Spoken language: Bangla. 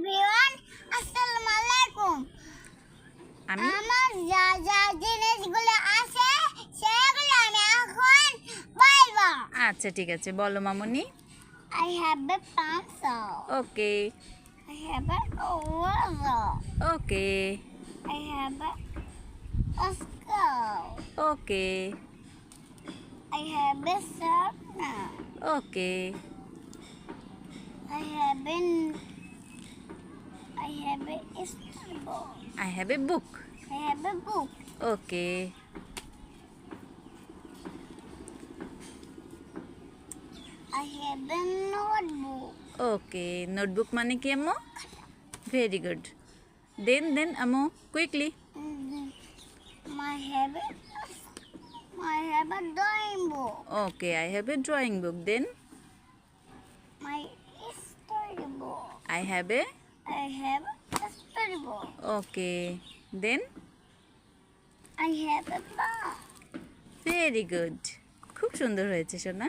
এভরিওয়ান, আসসালামু আলাইকুম। আমার যা যা জিনিসগুলো আছে সেগুলো আমি এখন বলবো। আচ্ছা ঠিক আছে, বলো মামুনি। I have a pencil. Okay I have a ruler. Okay I have a scale. Okay I have a sharpener. Okay I have a storybook. I have a book. I have a book. Okay I have a notebook. Okay notebook মানে কি আম্মু? Very good. দেন আম্মু quickly. I have a drawing book. Okay I have a drawing book. Then My storybook. I have a I have a storybook. Okay then I have a bag. Very good, খুব সুন্দর হয়েছে সোনা।